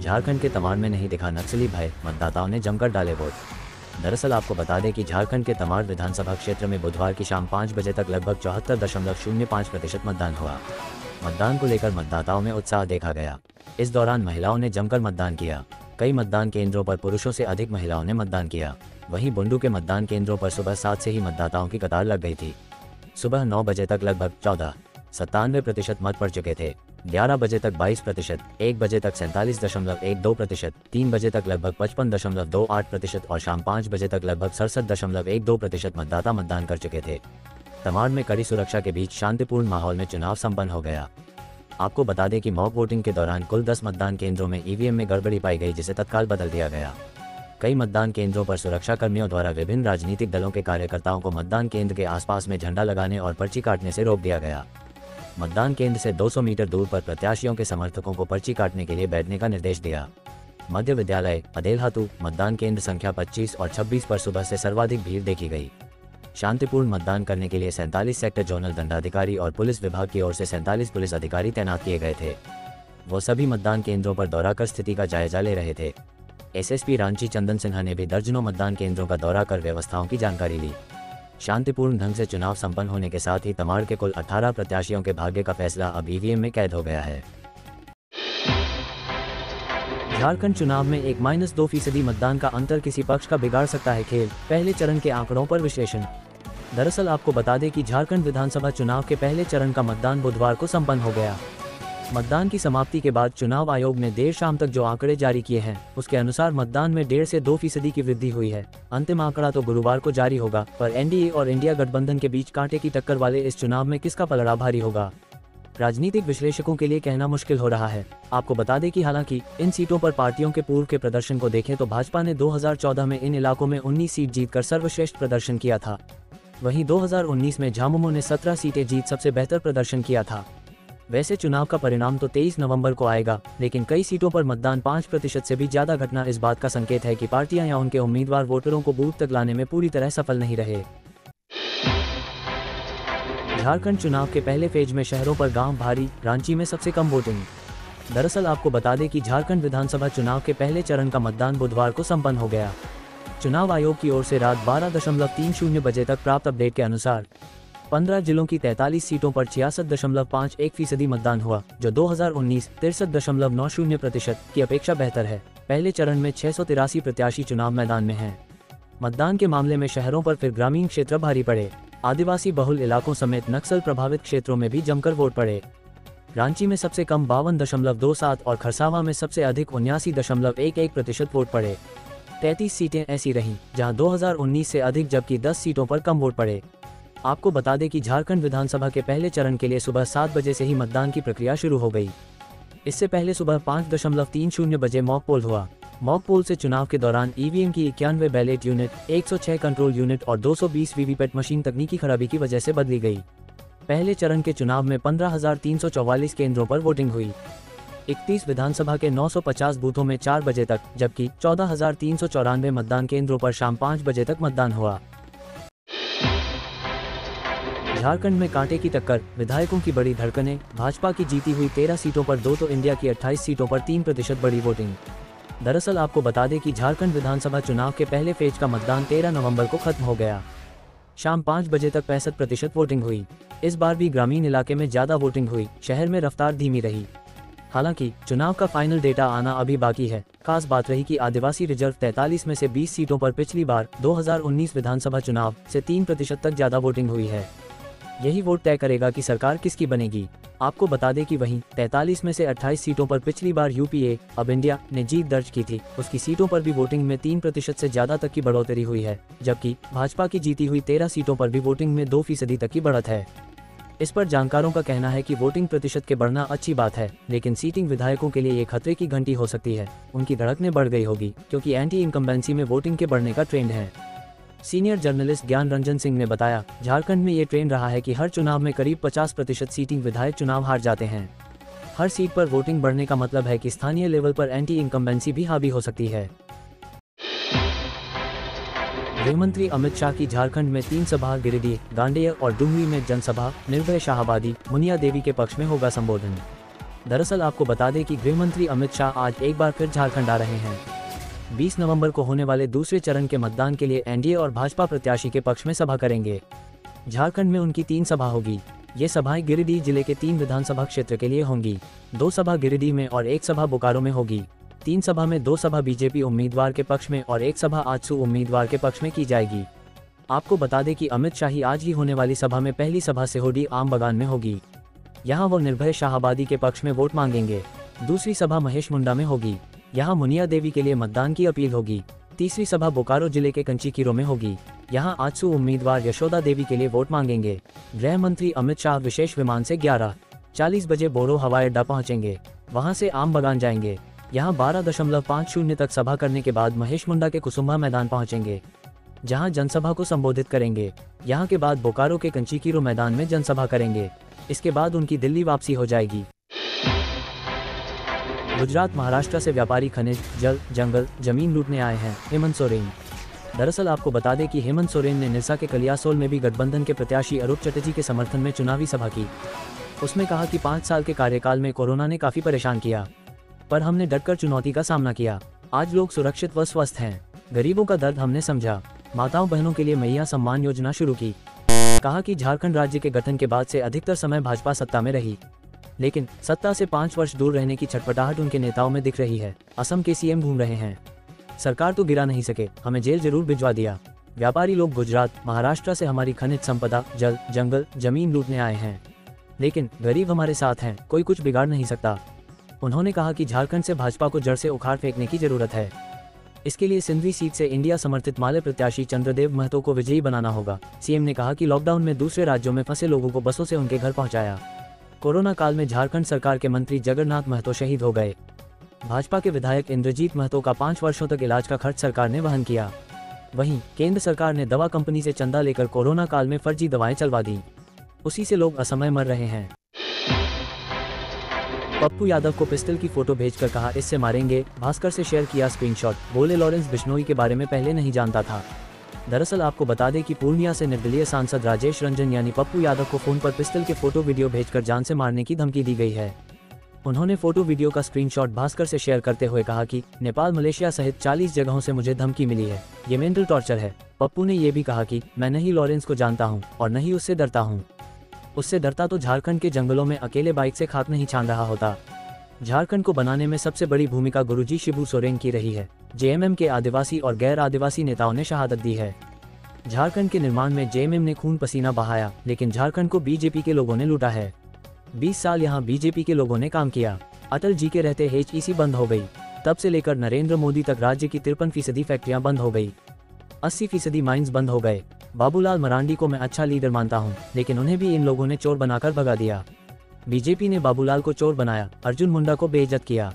झारखंड के तमाड़ में नहीं दिखा नक्सली भय, मतदाताओं ने जमकर डाले वोट। दरअसल आपको बता दें कि झारखंड के तमाड़ विधानसभा क्षेत्र में बुधवार की शाम 5 बजे तक लगभग 74.05% मतदान हुआ। मतदान को लेकर मतदाताओं में उत्साह देखा गया। इस दौरान महिलाओं ने जमकर मतदान किया। कई मतदान केंद्रों पर पुरुषों से अधिक महिलाओं ने मतदान किया। वहीं बुंडू के मतदान केंद्रों पर सुबह 7 से ही मतदाताओं की कतार लग गई थी। सुबह 9 बजे तक लगभग 97% मत पड़ चुके थे। 11 बजे तक 22%, 1 बजे तक 47.12%, 3 बजे तक लगभग 55.28% और शाम 5 बजे तक लगभग 67.12% मतदाता मतदान कर चुके थे। तमाड़ में कड़ी सुरक्षा के बीच शांतिपूर्ण माहौल में चुनाव संपन्न हो गया। आपको बता दें कि मॉक वोटिंग के दौरान कुल 10 मतदान केंद्रों में ईवीएम में गड़बड़ी पाई गई, जिसे तत्काल बदल दिया गया। कई मतदान केंद्रों पर सुरक्षा कर्मियों द्वारा विभिन्न राजनीतिक दलों के कार्यकर्ताओं को मतदान केंद्र के आसपास में झंडा लगाने और पर्ची काटने से रोक दिया गया। मतदान केंद्र से 200 मीटर दूर पर प्रत्याशियों के समर्थकों को पर्ची काटने के लिए बैठने का निर्देश दिया। मध्य विद्यालय अदेलहातू मतदान केंद्र संख्या 25 और 26 पर सुबह से सर्वाधिक भीड़ देखी गई। शांतिपूर्ण मतदान करने के लिए 47 सेक्टर जोनल दंडाधिकारी और पुलिस विभाग की ओर से 47 पुलिस अधिकारी तैनात किए गए थे। वो सभी मतदान केंद्रों पर दौरा कर स्थिति का जायजा ले रहे थे। एसएसपी रांची चंदन सिन्हा ने भी दर्जनों मतदान केंद्रों का दौरा कर व्यवस्थाओं की जानकारी ली। शांतिपूर्ण ढंग से चुनाव संपन्न होने के साथ ही तमाड़ के कुल 18 प्रत्याशियों के भाग्य का फैसला अब ईवीएम में कैद हो गया है। झारखंड चुनाव में 1-2% मतदान का अंतर किसी पक्ष का बिगाड़ सकता है खेल, पहले चरण के आंकड़ों पर विश्लेषण। दरअसल आपको बता दें कि झारखंड विधानसभा चुनाव के पहले चरण का मतदान बुधवार को संपन्न हो गया। मतदान की समाप्ति के बाद चुनाव आयोग ने देर शाम तक जो आंकड़े जारी किए हैं, उसके अनुसार मतदान में 1.5 से 2% की वृद्धि हुई है। अंतिम आंकड़ा तो गुरुवार को जारी होगा, पर एनडीए और इंडिया गठबंधन के बीच कांटे की टक्कर वाले इस चुनाव में किसका पलड़ा भारी होगा, राजनीतिक विश्लेषकों के लिए कहना मुश्किल हो रहा है। आपको बता दें कि हालांकि इन सीटों पर पार्टियों के पूर्व के प्रदर्शन को देखें तो भाजपा ने 2014 में इन इलाकों में 19 सीट जीतकर सर्वश्रेष्ठ प्रदर्शन किया था। वहीं 2019 में झामुमो ने 17 सीटें जीत सबसे बेहतर प्रदर्शन किया था। वैसे चुनाव का परिणाम तो 23 नवंबर को आएगा, लेकिन कई सीटों पर मतदान 5% से भी ज्यादा घटना इस बात का संकेत है कि पार्टियां या उनके उम्मीदवार वोटरों को बूथ तक लाने में पूरी तरह सफल नहीं रहे। झारखंड चुनाव के पहले फेज में शहरों पर गांव भारी, रांची में सबसे कम वोटिंग। दरअसल आपको बता दें कि झारखंड विधानसभा चुनाव के पहले चरण का मतदान बुधवार को संपन्न हो गया। चुनाव आयोग की ओर से रात 12.30 बजे तक प्राप्त अपडेट के अनुसार 15 जिलों की 43 सीटों पर 66.51% मतदान हुआ, जो 2019 63.90% की अपेक्षा बेहतर है। पहले चरण में 683 प्रत्याशी चुनाव मैदान में हैं। मतदान के मामले में शहरों पर फिर ग्रामीण क्षेत्र भारी पड़े। आदिवासी बहुल इलाकों समेत नक्सल प्रभावित क्षेत्रों में भी जमकर वोट पड़े। रांची में सबसे कम 52.27 और खरसावां में सबसे अधिक 79.11% वोट पड़े। 33 सीटें ऐसी रहीं जहां 2019 से अधिक, जबकि 10 सीटों पर कम वोट पड़े। आपको बता दें कि झारखंड विधानसभा के पहले चरण के लिए सुबह 7 बजे से ही मतदान की प्रक्रिया शुरू हो गई। इससे पहले सुबह 5.30 बजे मॉक पोल हुआ। मॉक पोल से चुनाव के दौरान ईवीएम की 91 बैलेट यूनिट, 106 कंट्रोल यूनिट और 220 वीवीपैट मशीन तकनीकी खराबी की वजह से बदली गई। पहले चरण के चुनाव में 15,344 केंद्रों पर वोटिंग हुई। 31 विधानसभा के 950 बूथों में 4 बजे तक, जबकि 14,394 मतदान केंद्रों पर शाम 5 बजे तक मतदान हुआ। झारखंड में कांटे की टक्कर, विधायकों की बड़ी धड़कनें, भाजपा की जीती हुई 13 सीटों पर 2 तो इंडिया की 28 सीटों पर 3% बड़ी वोटिंग। दरअसल आपको बता दें कि झारखंड विधानसभा चुनाव के पहले फेज का मतदान 13 नवंबर को खत्म हो गया। शाम 5 बजे तक 65% वोटिंग हुई। इस बार भी ग्रामीण इलाके में ज्यादा वोटिंग हुई, शहर में रफ्तार धीमी रही। हालांकि चुनाव का फाइनल डेटा आना अभी बाकी है। खास बात रही कि आदिवासी रिजर्व 43 में से 20 सीटों पर पिछली बार 2019 विधानसभा चुनाव से 3% तक ज्यादा वोटिंग हुई है। यही वोट तय करेगा कि सरकार किसकी बनेगी। आपको बता दें कि वहीं 43 में से 28 सीटों पर पिछली बार यूपीए, अब इंडिया ने जीत दर्ज की थी। उसकी सीटों पर भी वोटिंग में 3% से ज्यादा तक की बढ़ोतरी हुई है, जबकि भाजपा की जीती हुई 13 सीटों पर भी वोटिंग में 2% तक की बढ़त है। इस पर जानकारों का कहना है कि वोटिंग प्रतिशत के बढ़ना अच्छी बात है, लेकिन सीटिंग विधायकों के लिए ये खतरे की घंटी हो सकती है। उनकी धड़कनें बढ़ गई होगी, क्योंकि एंटी इनकम्बेंसी में वोटिंग के बढ़ने का ट्रेंड है। सीनियर जर्नलिस्ट ज्ञान रंजन सिंह ने बताया, झारखंड में ये ट्रेंड रहा है कि हर चुनाव में करीब 50% सीटिंग विधायक चुनाव हार जाते हैं। हर सीट पर वोटिंग बढ़ने का मतलब है कि स्थानीय लेवल पर एंटी इनकम्बेंसी भी हावी हो सकती है। गृहमंत्री अमित शाह की झारखंड में 3 सभा, गिरिडीह, गांडेय और डुमरी में जनसभा, निर्भय शाहाबादी, मुनिया देवी के पक्ष में होगा संबोधन। दरअसल आपको बता दें कि गृह मंत्री अमित शाह आज एक बार फिर झारखंड आ रहे हैं। 20 नवंबर को होने वाले दूसरे चरण के मतदान के लिए एनडीए और भाजपा प्रत्याशी के पक्ष में सभा करेंगे। झारखंड में उनकी 3 सभा होगी। ये सभाएं गिरिडीह जिले के 3 विधानसभा क्षेत्र के लिए होंगी। 2 सभा गिरिडीह में और 1 सभा बोकारो में होगी। 3 सभा में 2 सभा बीजेपी उम्मीदवार के पक्ष में और 1 सभा आजसू उम्मीदवार के पक्ष में की जाएगी। आपको बता दें कि अमित शाह ही आज ही होने वाली सभा में पहली सभा सिहोडी आम बगान में होगी। यहाँ वो निर्भय शाहाबादी के पक्ष में वोट मांगेंगे। दूसरी सभा महेश मुंडा में होगी। यहाँ मुनिया देवी के लिए मतदान की अपील होगी। तीसरी सभा बोकारो जिले के कंचीकीरो में होगी। यहाँ आजसू उम्मीदवार यशोदा देवी के लिए वोट मांगेंगे। गृह मंत्री अमित शाह विशेष विमान से 11:40 बजे बोरो हवाई अड्डा पहुंचेंगे। वहां से आम बगान जाएंगे। यहाँ 12.50 तक सभा करने के बाद महेश मुंडा के कुसुम्भा मैदान पहुंचेंगे, जहां जनसभा को संबोधित करेंगे। यहाँ के बाद बोकारो के कंचीकीरो मैदान में जनसभा करेंगे। इसके बाद उनकी दिल्ली वापसी हो जाएगी। गुजरात महाराष्ट्र से व्यापारी खनिज, जल, जंगल, जमीन लूटने आए हैं हेमंत सोरेन। दरअसल आपको बता दें कि हेमंत सोरेन ने निरसा के कलियासोल में भी गठबंधन के प्रत्याशी अरूप चटर्जी के समर्थन में चुनावी सभा की। उसमें कहा कि 5 साल के कार्यकाल में कोरोना ने काफी परेशान किया, पर हमने डटकर चुनौती का सामना किया। आज लोग सुरक्षित व स्वस्थ हैं। गरीबों का दर्द हमने समझा। माताओं बहनों के लिए मैया सम्मान योजना शुरू की। कहा कि झारखंड राज्य के गठन के बाद से अधिकतर समय भाजपा सत्ता में रही, लेकिन सत्ता से 5 वर्ष दूर रहने की छटपटाहट उनके नेताओं में दिख रही है। असम के सीएम घूम रहे हैं। सरकार तो गिरा नहीं सके, हमें जेल जरूर भिजवा दिया। व्यापारी लोग गुजरात महाराष्ट्र से हमारी खनिज संपदा, जल, जंगल, जमीन लूटने आए हैं, लेकिन गरीब हमारे साथ हैं, कोई कुछ बिगाड़ नहीं सकता। उन्होंने कहा कि झारखंड से भाजपा को जड़ से उखाड़ फेंकने की जरूरत है। इसके लिए सिंधवी सीट से इंडिया समर्थित माले प्रत्याशी चंद्रदेव महतो को विजयी बनाना होगा। सीएम ने कहा कि लॉकडाउन में दूसरे राज्यों में फंसे लोगों को बसों से उनके घर पहुंचाया। कोरोना काल में झारखंड सरकार के मंत्री जगन्नाथ महतो शहीद हो गए। भाजपा के विधायक इंद्रजीत महतो का 5 वर्षों तक इलाज का खर्च सरकार ने वहन किया। वहीं केंद्र सरकार ने दवा कंपनी से चंदा लेकर कोरोना काल में फर्जी दवाएं चलवा दी। उसी से लोग असमय मर रहे हैं। पप्पू यादव को पिस्टल की फोटो भेजकर कहा इससे मारेंगे। भास्कर से शेयर किया स्क्रीनशॉट। बोले लॉरेंस बिश्नोई के बारे में पहले नहीं जानता था। दरअसल आपको बता दें कि पूर्णिया से निर्दलीय सांसद राजेश रंजन यानी पप्पू यादव को फोन पर पिस्टल के फोटो वीडियो भेजकर जान से मारने की धमकी दी गई है। उन्होंने फोटो वीडियो का स्क्रीनशॉट भास्कर से शेयर करते हुए कहा कि नेपाल, मलेशिया सहित 40 जगहों से मुझे धमकी मिली है। ये मेंटल टॉर्चर है। पप्पू ने ये भी कहा कि मैं नहीं लॉरेंस को जानता हूँ और नहीं उससे डरता हूँ। उससे डरता तो झारखंड के जंगलों में अकेले बाइक से खाक नहीं छान रहा होता। झारखंड को बनाने में सबसे बड़ी भूमिका गुरुजी शिबू सोरेन की रही है। जेएमएम के आदिवासी और गैर आदिवासी नेताओं ने शहादत दी है। झारखंड के निर्माण में जेएमएम ने खून पसीना बहाया, लेकिन झारखंड को बीजेपी के लोगों ने लूटा है। 20 साल यहाँ बीजेपी के लोगों ने काम किया। अटल जी के रहते एचईसी बंद हो गई। तब से लेकर नरेंद्र मोदी तक राज्य की 53% फैक्ट्रियां बंद हो गई। 80% माइंस बंद हो गए। बाबूलाल मरांडी को मैं अच्छा लीडर मानता हूं, लेकिन उन्हें भी इन लोगों ने चोर बनाकर भगा दिया। बीजेपी ने बाबूलाल को चोर बनाया, अर्जुन मुंडा को बेइज्जत किया,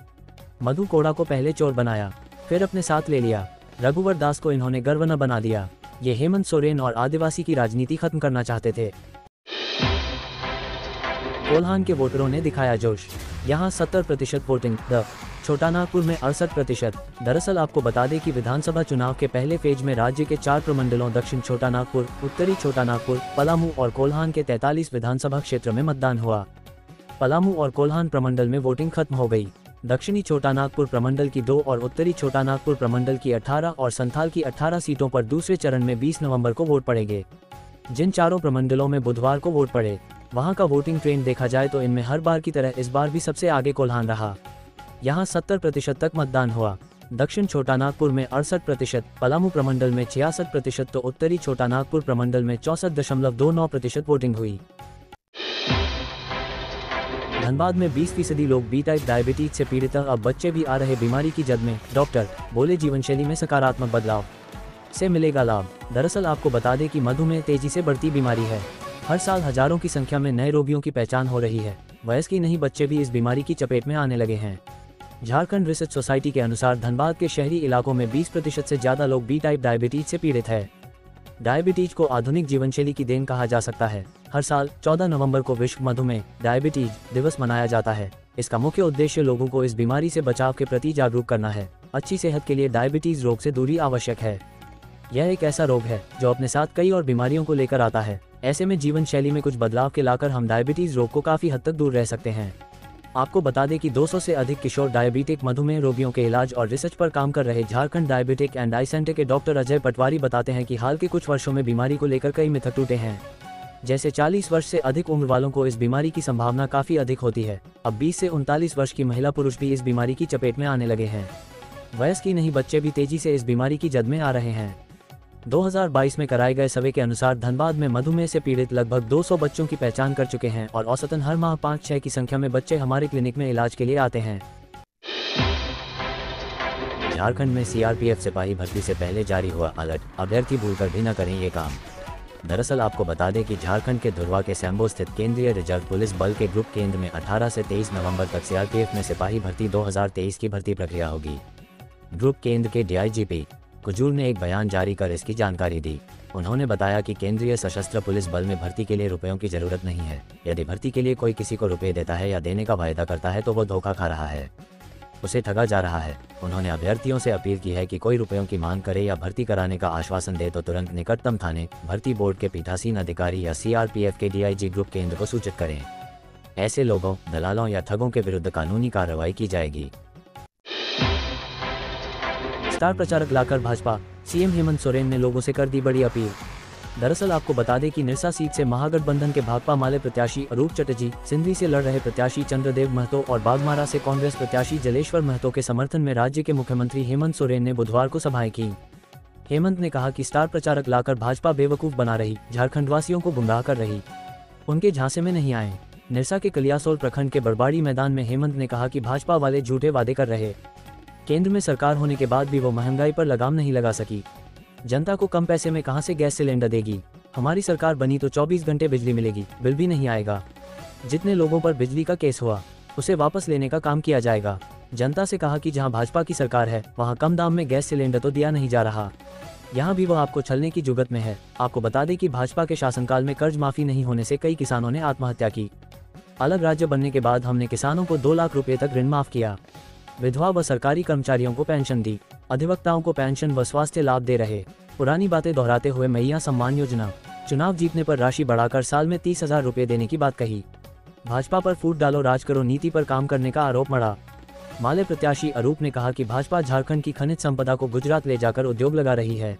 मधु कोड़ा को पहले चोर बनाया, फिर अपने साथ ले लिया। रघुवर दास को इन्होंने गर्व न बना दिया। ये हेमंत सोरेन और आदिवासी की राजनीति खत्म करना चाहते थे। कोल्हान के वोटरों ने दिखाया जोश। यहाँ 70% वोटिंग। छोटानागपुर में 68%। दरअसल आपको बता दें कि विधानसभा चुनाव के पहले फेज में राज्य के 4 प्रमंडलों दक्षिण छोटानागपुर, उत्तरी छोटानागपुर, पलामू और कोल्हान के 43 विधानसभा क्षेत्र में मतदान हुआ। पलामू और कोल्हान प्रमंडल में वोटिंग खत्म हो गई। दक्षिणी छोटानागपुर प्रमंडल की 2 और उत्तरी छोटानागपुर प्रमंडल की 18 और संथाल की 18 सीटों पर दूसरे चरण में 20 नवंबर को वोट पड़ेंगे। जिन चारों प्रमंडलों में बुधवार को वोट पड़े, वहां का वोटिंग ट्रेंड देखा जाए तो इनमें हर बार की तरह इस बार भी सबसे आगे कोल्हान रहा। यहां 70% तक मतदान हुआ। दक्षिण छोटानागपुर में 68%, पलामू प्रमंडल में 66% तो उत्तरी छोटानागपुर प्रमंडल में 64.29% वोटिंग हुई। धनबाद में 20% लोग बी टाइप डायबिटीज से पीड़ित। अब बच्चे भी आ रहे बीमारी की जद में। डॉक्टर बोले जीवनशैली में सकारात्मक बदलाव से मिलेगा लाभ। दरअसल आपको बता दें कि मधुमेह तेजी से बढ़ती बीमारी है। हर साल हजारों की संख्या में नए रोगियों की पहचान हो रही है। वयस्क ही नहीं, बच्चे भी इस बीमारी की चपेट में आने लगे हैं। झारखंड रिसर्च सोसाइटी के अनुसार धनबाद के शहरी इलाकों में 20% से ज्यादा लोग बी टाइप डायबिटीज से पीड़ित है। डायबिटीज को आधुनिक जीवनशैली की देन कहा जा सकता है। हर साल 14 नवंबर को विश्व मधुमेह डायबिटीज दिवस मनाया जाता है। इसका मुख्य उद्देश्य लोगों को इस बीमारी से बचाव के प्रति जागरूक करना है। अच्छी सेहत के लिए डायबिटीज रोग से दूरी आवश्यक है। यह एक ऐसा रोग है जो अपने साथ कई और बीमारियों को लेकर आता है। ऐसे में जीवन शैली में कुछ बदलाव के लाकर हम डायबिटीज रोग को काफी हद तक दूर रह सकते हैं। आपको बता दें कि 200 से अधिक किशोर डायबिटिक मधुमेह रोगियों के इलाज और रिसर्च पर काम कर रहे Jharkhand diabetic and I centre के डॉक्टर अजय पटवारी बताते हैं कि हाल के कुछ वर्षों में बीमारी को लेकर कई मिथ टूटे हैं। जैसे 40 वर्ष से अधिक उम्र वालों को इस बीमारी की संभावना काफ़ी अधिक होती है। अब 20 से 39 वर्ष की महिला पुरुष भी इस बीमारी की चपेट में आने लगे हैं। वयस्क ही नहीं, बच्चे भी तेजी से इस बीमारी की जद में आ रहे हैं। 2022 में कराए गए सर्वे के अनुसार धनबाद में मधुमेह से पीड़ित लगभग 200 बच्चों की पहचान कर चुके हैं और औसतन हर माह 5-6 की संख्या में बच्चे हमारे क्लिनिक में इलाज के लिए आते हैं। झारखंड में सीआरपीएफ सिपाही भर्ती से पहले जारी हुआ अलर्ट, अभ्यर्थी भूलकर भी न करें ये काम। दरअसल आपको बता दें कि झारखंड के धुरवा के सैम्बो स्थित केंद्रीय रिजर्व पुलिस बल के ग्रुप केंद्र में 18 से 23 नवंबर तक सीआरपीएफ में सिपाही भर्ती 2023 की भर्ती प्रक्रिया होगी। ग्रुप केंद्र के डीआईजीपी कुजूर ने एक बयान जारी कर इसकी जानकारी दी। उन्होंने बताया कि केंद्रीय सशस्त्र पुलिस बल में भर्ती के लिए रुपयों की जरूरत नहीं है। यदि भर्ती के लिए कोई किसी को रुपये देता है या देने का वायदा करता है तो वो धोखा खा रहा है, उसे ठगा जा रहा है। उन्होंने अभ्यर्थियों से अपील की है कि कोई रुपयों की मांग करे या भर्ती कराने का आश्वासन दे तो तुरंत निकटतम थाने, भर्ती बोर्ड के पीठासीन अधिकारी या सीआरपीएफ के डीआईजी ग्रुप केंद्र को सूचित करें। ऐसे लोगों, दलालों या ठगों के विरुद्ध कानूनी कार्रवाई की जाएगी। स्टार प्रचारक लाकर भाजपा, सीएम हेमंत सोरेन ने लोगों से कर दी बड़ी अपील। दरअसल आपको बता दें कि निरसा सीट से महागठबंधन के भाकपा माले प्रत्याशी अरूप चटर्जी, सिंधरी से लड़ रहे प्रत्याशी चंद्रदेव महतो और बागमारा से कांग्रेस प्रत्याशी जलेश्वर महतो के समर्थन में राज्य के मुख्यमंत्री हेमंत सोरेन ने बुधवार को सभाएं की। हेमंत ने कहा कि स्टार प्रचारक लाकर भाजपा बेवकूफ बना रही, झारखंड वासियों को गुमराह कर रही, उनके झांसे में नहीं आए। निरसा के कलियासोल प्रखंड के बरबाड़ी मैदान में हेमंत ने कहा कि भाजपा वाले झूठे वादे कर रहे, केंद्र में सरकार होने के बाद भी वो महंगाई पर लगाम नहीं लगा सकी। जनता को कम पैसे में कहां से गैस सिलेंडर देगी? हमारी सरकार बनी तो 24 घंटे बिजली मिलेगी, बिल भी नहीं आएगा। जितने लोगों पर बिजली का केस हुआ उसे वापस लेने का काम किया जाएगा। जनता से कहा कि जहां भाजपा की सरकार है वहां कम दाम में गैस सिलेंडर तो दिया नहीं जा रहा, यहाँ भी वह आपको छलने की जुगत में है। आपको बता दें कि भाजपा के शासनकाल में कर्ज माफी नहीं होने से कई किसानों ने आत्महत्या की। अलग राज्य बनने के बाद हमने किसानों को 2 लाख रुपए तक ऋण माफ किया, विधवा व सरकारी कर्मचारियों को पेंशन दी, अधिवक्ताओं को पेंशन व स्वास्थ्य लाभ दे रहे। पुरानी बातें दोहराते हुए मैया सम्मान योजना, चुनाव जीतने पर राशि बढ़ाकर साल में 30,000 रुपये देने की बात कही। भाजपा पर फूट डालो राज करो नीति पर काम करने का आरोप मढ़ा। माले प्रत्याशी अरूप ने कहा कि भाजपा झारखंड की खनिज संपदा को गुजरात ले जाकर उद्योग लगा रही है।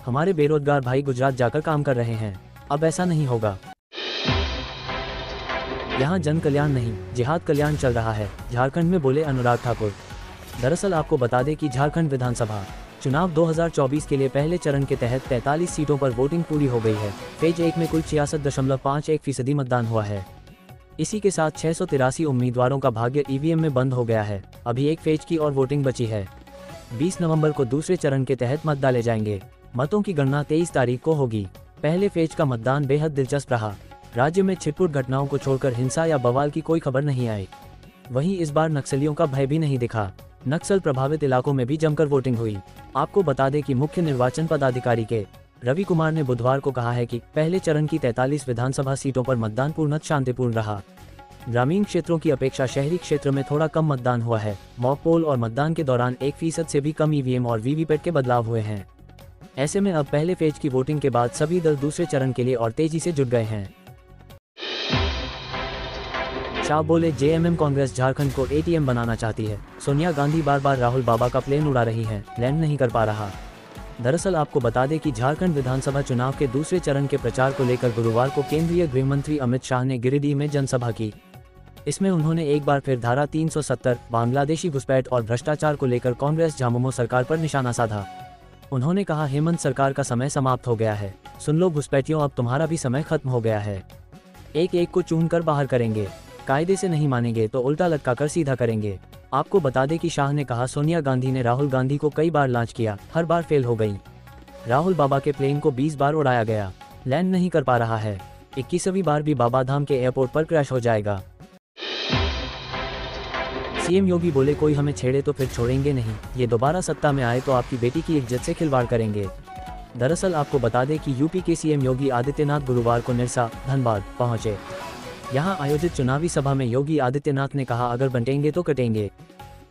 हमारे बेरोजगार भाई गुजरात जाकर काम कर रहे हैं, अब ऐसा नहीं होगा। यहाँ जन कल्याण नहीं, जिहाद कल्याण चल रहा है, झारखंड में बोले अनुराग ठाकुर। दरअसल आपको बता दें कि झारखंड विधानसभा चुनाव 2024 के लिए पहले चरण के तहत 43 सीटों पर वोटिंग पूरी हो गई है। फेज 1 में कुल 66.51% मतदान हुआ है। इसी के साथ 683 उम्मीदवारों का भाग्य ईवीएम में बंद हो गया है। अभी एक फेज की और वोटिंग बची है। 20 नवंबर को दूसरे चरण के तहत मत डाले जाएंगे। मतों की गणना 23 तारीख को होगी। पहले फेज का मतदान बेहद दिलचस्प रहा। राज्य में छिटपुट घटनाओं को छोड़कर हिंसा या बवाल की कोई खबर नहीं आई। वहीं इस बार नक्सलियों का भय भी नहीं दिखा। नक्सल प्रभावित इलाकों में भी जमकर वोटिंग हुई। आपको बता दें कि मुख्य निर्वाचन पदाधिकारी के रवि कुमार ने बुधवार को कहा है कि पहले चरण की 43 विधानसभा सीटों पर मतदान पूर्णतः शांतिपूर्ण रहा। ग्रामीण क्षेत्रों की अपेक्षा शहरी क्षेत्र में थोड़ा कम मतदान हुआ है। मॉक पोल और मतदान के दौरान 1% से भी कम ईवीएम और वीवीपैट के बदलाव हुए हैं। ऐसे में अब पहले फेज की वोटिंग के बाद सभी दल दूसरे चरण के लिए और तेजी से जुट गए हैं। शाह बोले जेएमएम कांग्रेस झारखंड को एटीएम बनाना चाहती है। सोनिया गांधी बार बार राहुल बाबा का प्लेन उड़ा रही हैं, लैंड नहीं कर पा रहा। दरअसल आपको बता दें कि झारखंड विधानसभा चुनाव के दूसरे चरण के प्रचार को लेकर गुरुवार को केंद्रीय गृह मंत्री अमित शाह ने गिरिडीह में जनसभा की। इसमें उन्होंने एक बार फिर धारा 370, बांग्लादेशी घुसपैठ और भ्रष्टाचार को लेकर कांग्रेस झामुमो सरकार पर निशाना साधा। उन्होंने कहा, हेमंत सरकार का समय समाप्त हो गया है। सुन लो घुसपैठियों, अब तुम्हारा भी समय खत्म हो गया है। एक एक को चुन कर बाहर करेंगे, कायदे से नहीं मानेंगे तो उल्टा लटकाकर सीधा करेंगे। आपको बता दें कि शाह ने कहा, सोनिया गांधी ने राहुल गांधी को कई बार लॉन्च किया, हर बार फेल हो गई। राहुल बाबा के प्लेन को 20 बार उड़ाया गया, लैंड नहीं कर पा रहा है। 21वीं बार भी बाबा धाम के एयरपोर्ट पर क्रैश हो जाएगा। सीएम योगी बोले, कोई हमें छेड़े तो फिर छोड़ेंगे नहीं। ये दोबारा सत्ता में आए तो आपकी बेटी की इज्जत से खिलवाड़ करेंगे। दरअसल आपको बता दें कि यूपी के सीएम योगी आदित्यनाथ गुरुवार को निरसा, धनबाद पहुंचे। यहां आयोजित चुनावी सभा में योगी आदित्यनाथ ने कहा, अगर बंटेंगे तो कटेंगे,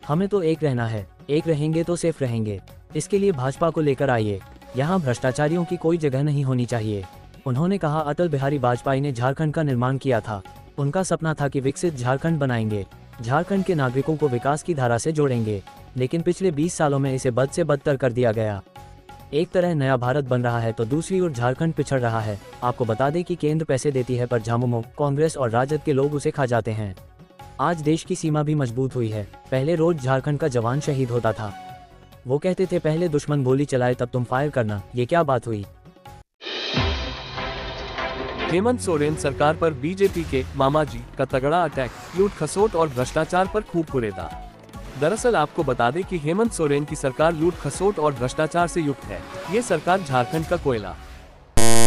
हमें तो एक रहना है, एक रहेंगे तो सेफ रहेंगे। इसके लिए भाजपा को लेकर आइए, यहाँ भ्रष्टाचारियों की कोई जगह नहीं होनी चाहिए। उन्होंने कहा, अटल बिहारी वाजपेयी ने झारखंड का निर्माण किया था, उनका सपना था कि विकसित झारखंड बनाएंगे। झारखंड के नागरिकों को विकास की धारा से जोड़ेंगे, लेकिन पिछले 20 सालों में इसे बद से बदतर कर दिया गया। एक तरह नया भारत बन रहा है तो दूसरी ओर झारखंड पिछड़ रहा है। आपको बता दें कि केंद्र पैसे देती है पर झामुमो, कांग्रेस और राजद के लोग उसे खा जाते हैं। आज देश की सीमा भी मजबूत हुई है। पहले रोज झारखंड का जवान शहीद होता था। वो कहते थे पहले दुश्मन गोली चलाए तब तुम फायर करना। ये क्या बात हुई। हेमंत सोरेन सरकार पर बीजेपी के मामाजी का तगड़ा अटैक, लूट खसोट और भ्रष्टाचार पर खूब कुरेदा। दरअसल आपको बता दें कि हेमंत सोरेन की सरकार लूट खसोट और भ्रष्टाचार से युक्त है। ये सरकार झारखंड का कोयला।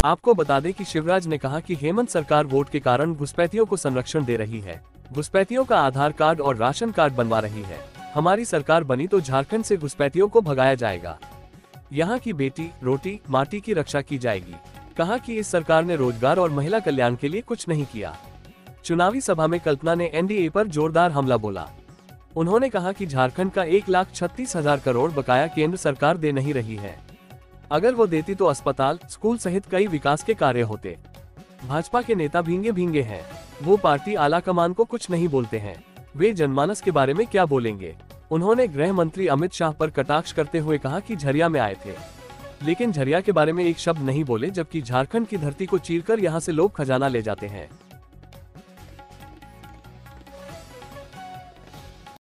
आपको बता दें कि शिवराज ने कहा कि हेमंत सरकार वोट के कारण घुसपैठियों को संरक्षण दे रही है, घुसपैठियों का आधार कार्ड और राशन कार्ड बनवा रही है। हमारी सरकार बनी तो झारखंड से घुसपैठियों को भगाया जाएगा, यहाँ की बेटी रोटी माटी की रक्षा की जाएगी। कहा कि इस सरकार ने रोजगार और महिला कल्याण के लिए कुछ नहीं किया। चुनावी सभा में कल्पना ने एनडीए पर जोरदार हमला बोला। उन्होंने कहा कि झारखंड का 1,36,000 करोड़ बकाया केंद्र सरकार दे नहीं रही है। अगर वो देती तो अस्पताल, स्कूल सहित कई विकास के कार्य होते। भाजपा के नेता भींगे भींगे हैं। वो पार्टी आला कमान को कुछ नहीं बोलते हैं। वे जनमानस के बारे में क्या बोलेंगे। उन्होंने गृह मंत्री अमित शाह पर कटाक्ष करते हुए कहा कि झरिया में आए थे, लेकिन झरिया के बारे में एक शब्द नहीं बोले, जबकि झारखंड की धरती को चीरकर यहां से लोग खजाना ले जाते हैं।